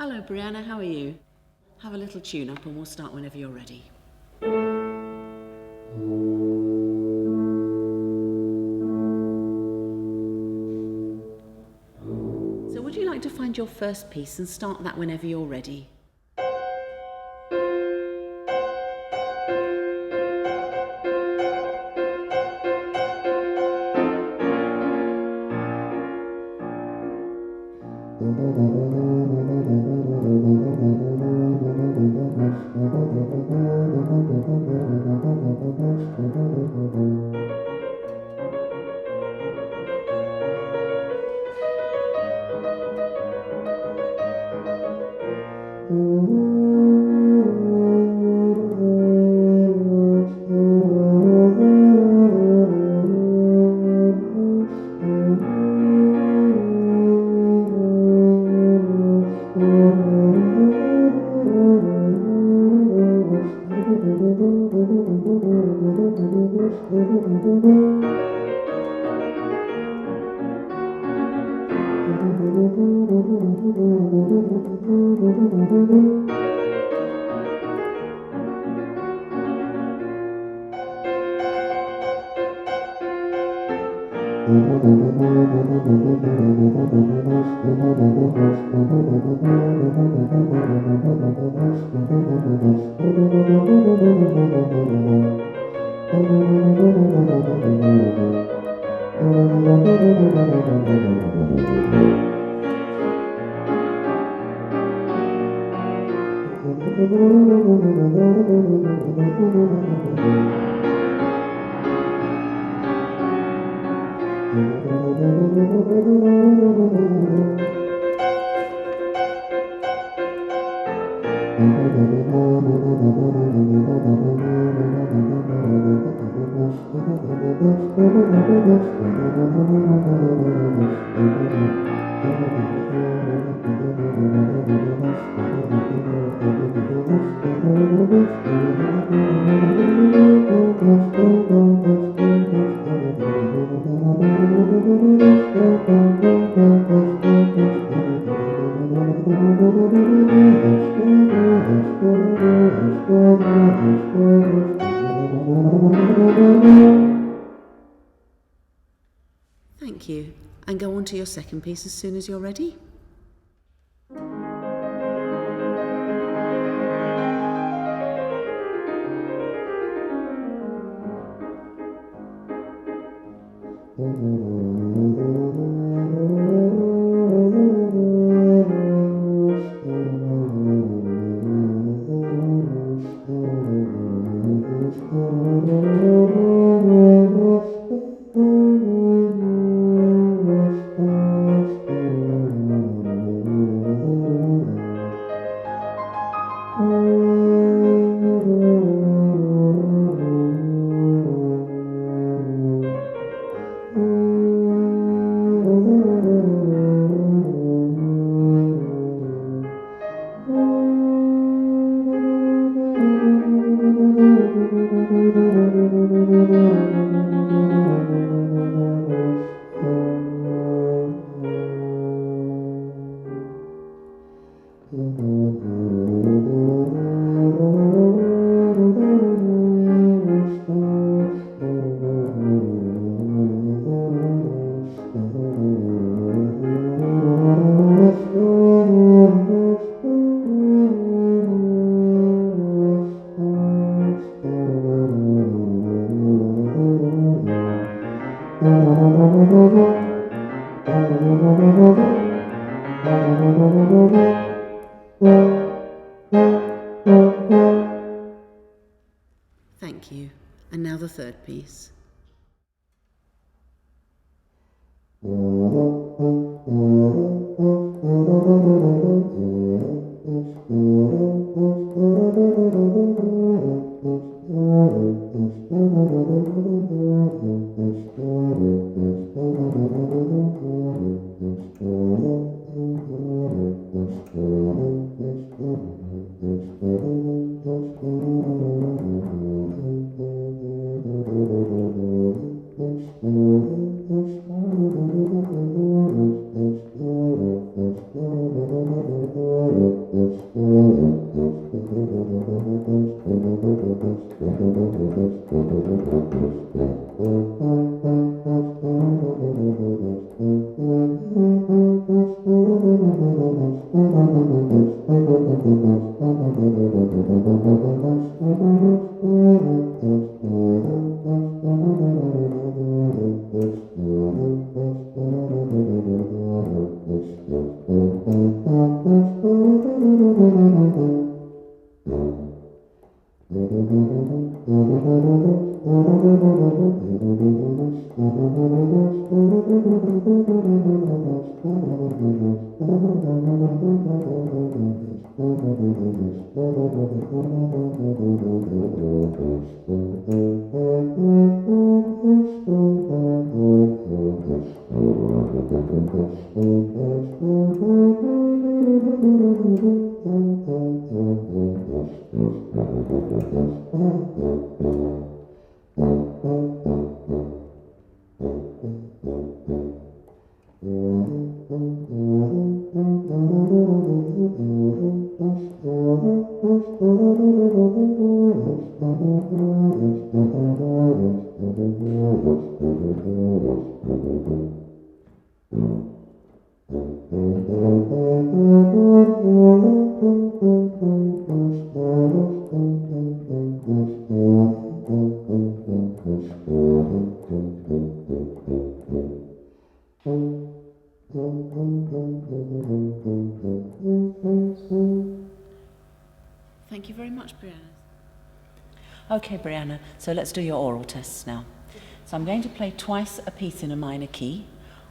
Hello, Brianna, how are you? Have a little tune-up and we'll start whenever you're ready. So would you like to find your first piece and start that whenever you're ready? Thank you. And go on to your second piece as soon as you're ready. Thank you. And now the third piece. Thank you very much, Brianna. Okay, Brianna, so let's do your oral tests now. So I'm going to play twice a piece in a minor key.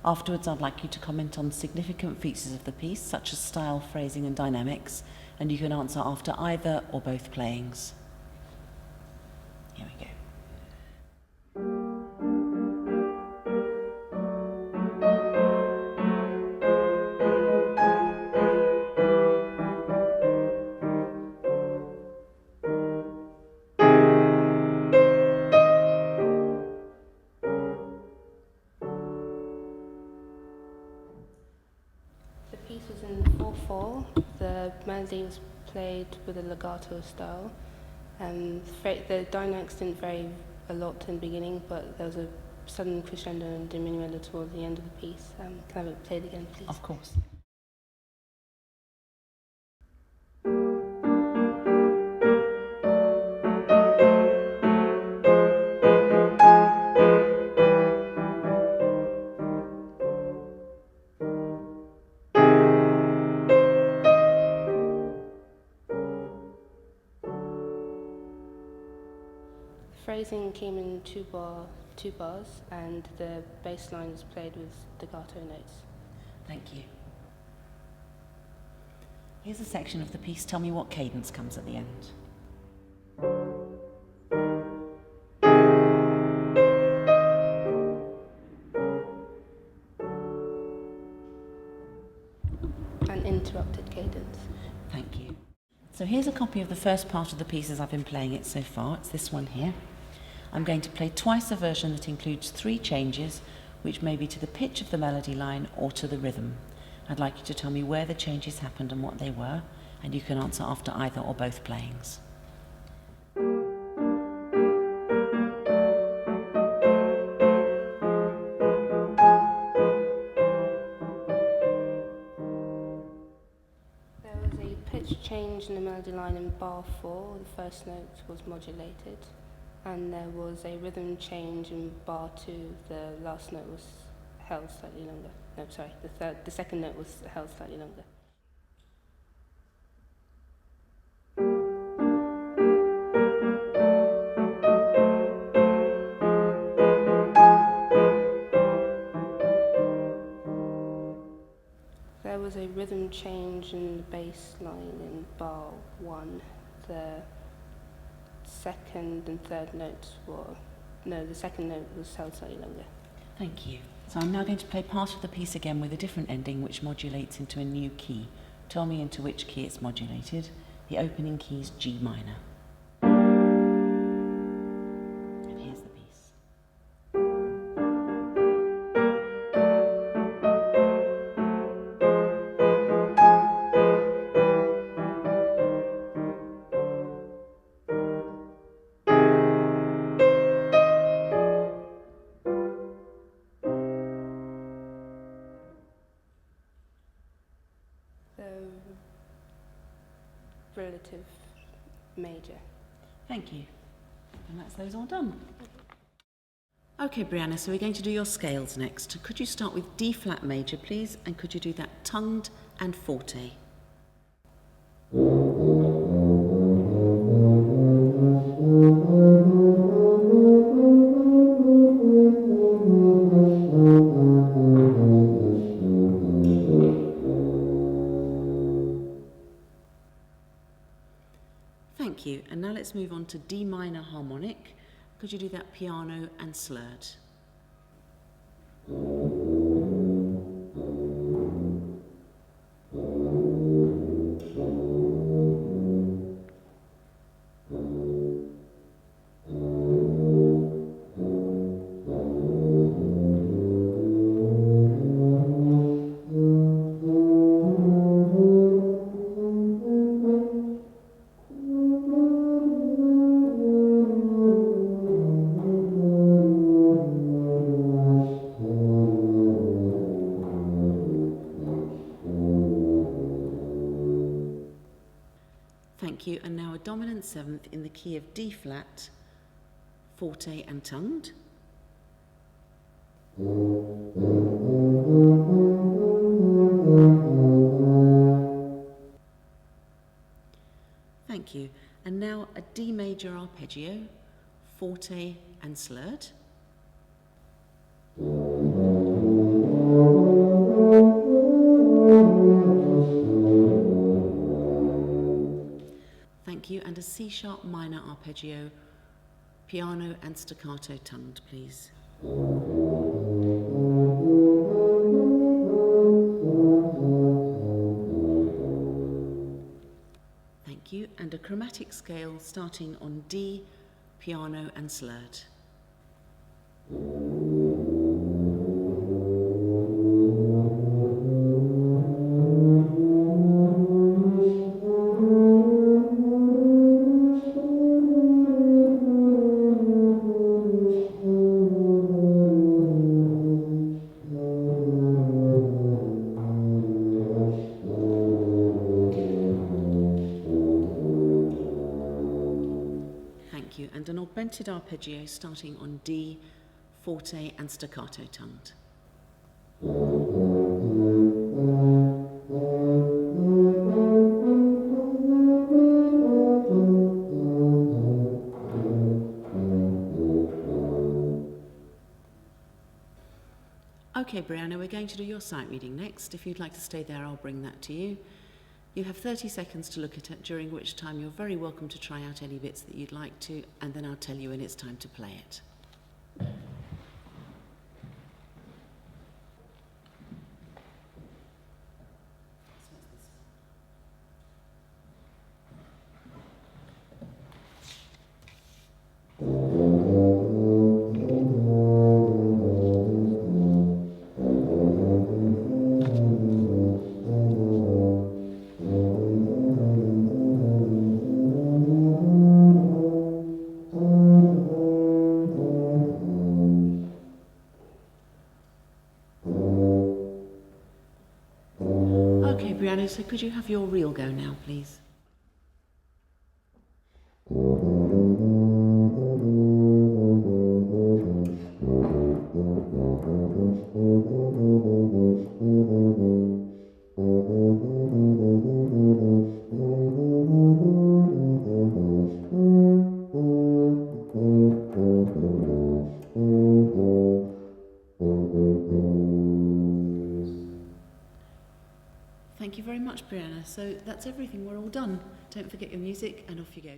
Afterwards, I'd like you to comment on significant features of the piece, such as style, phrasing, and dynamics, and you can answer after either or both playings. Here we go. The piece was in 4/4. The melody was played with a legato style. The dynamics didn't vary a lot in the beginning, but there was a sudden crescendo and diminuendo toward the end of the piece. Can I have it played again, please? Of course. Phrasing came in two bars, and the bass line was played with legato notes. Thank you. Here's a section of the piece. Tell me what cadence comes at the end. An interrupted cadence. Thank you. So here's a copy of the first part of the piece as I've been playing it so far. It's this one here. I'm going to play twice a version that includes 3 changes, which may be to the pitch of the melody line or to the rhythm. I'd like you to tell me where the changes happened and what they were, and you can answer after either or both playings. There was a pitch change in the melody line in bar 4. The first note was modulated. And there was a rhythm change in bar 2. The last note was held slightly longer. No, sorry, the second note was held slightly longer. There was a rhythm change in the bass line in bar 1. The second and third notes the second note was held slightly longer. Thank you. So I'm now going to play part of the piece again with a different ending which modulates into a new key. Tell me into which key it's modulated. The opening key is G minor. And here's the piece. Relative major. Thank you. And that's those all done. Okay, Brianna, so we're going to do your scales next. Could you start with D flat major, please? And could you do that tongued and forte? let's move on to D minor harmonic. Could you do that piano and slurred? Thank you, and now a dominant seventh in the key of D flat, forte and tongued. Thank you, and now a D major arpeggio, forte and slurred. Thank you, and a C sharp minor arpeggio, piano and staccato tongued, please. Thank you, and a chromatic scale starting on D, piano and slurred. Thank you, and an augmented arpeggio starting on D, forte and staccato tongued. Okay, Brianna, we're going to do your sight reading next. If you'd like to stay there, I'll bring that to you. You have 30 seconds to look at it, during which time you're very welcome to try out any bits that you'd like to, and then I'll tell you when it's time to play it. Okay, Brianna, so could you have your real go now, please? Thank you very much, Brianna. So that's everything. We're all done. Don't forget your music, and off you go.